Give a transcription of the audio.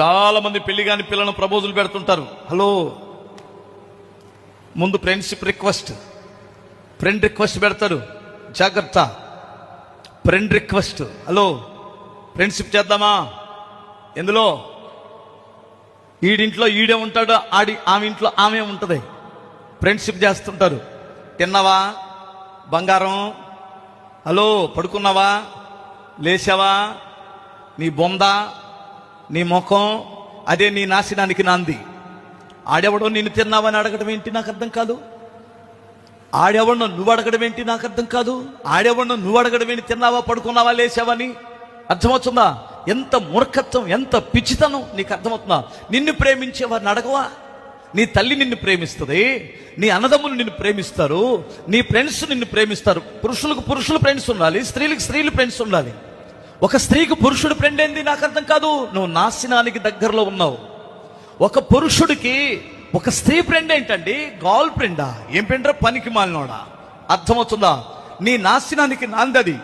చాలా మంది పెళ్లి కాని పిల్లలను ప్రపోజల్ పెడుతుంటారు. హలో, ముందు ఫ్రెండ్షిప్ రిక్వెస్ట్, ఫ్రెండ్ రిక్వెస్ట్ పెడతారు. జాగ్రత్త, ఫ్రెండ్ రిక్వెస్ట్. హలో, ఫ్రెండ్షిప్ చేద్దామా? ఎందులో? ఈడింట్లో ఈడే ఉంటాడు, ఆమె ఇంట్లో ఆమె ఉంటుంది. ఫ్రెండ్షిప్ చేస్తుంటారు. తిన్నావా బంగారం? హలో, పడుకున్నావా? లేచావా? నీ బొంద, నీ ముఖం, అదే నీ నాశనానికి నాంది. ఆడెవడో నిన్ను తిన్నావని అడగడం ఏంటి నాకు అర్థం కాదు. ఆడెవడో నువ్వు అడగడం ఏంటి నాకు అర్థం కాదు. ఆడెవడో నువ్వు అడగడం ఏంటి తిన్నావా, పడుకున్నావా, లేచావని? అర్థమవుతుందా? ఎంత మూర్ఖత్వం, ఎంత పిచ్చితనం నీకు అర్థమవుతుందా? నిన్ను ప్రేమించేవారిని అడగవా? నీ తల్లి నిన్ను ప్రేమిస్తుంది, నీ అన్నదమ్ములు నిన్ను ప్రేమిస్తారు, నీ ఫ్రెండ్స్ నిన్ను ప్రేమిస్తారు. పురుషులకు పురుషులు ఫ్రెండ్స్ ఉండాలి, స్త్రీలకు స్త్రీలు ఫ్రెండ్స్ ఉండాలి. ఒక స్త్రీకి పురుషుడు ఫ్రెండ్ ఏంది నాకు అర్థం కాదు. నువ్వు నాశనానికి దగ్గరలో ఉన్నావు. ఒక పురుషుడికి ఒక స్త్రీ ఫ్రెండ్ ఏంటండి? గర్ల్ ఫ్రెండా? ఏం ఫ్రెండ్రా? పనికి మాలినోడా? అర్థమవుతుందా? నీ నాశనానికి నాందది.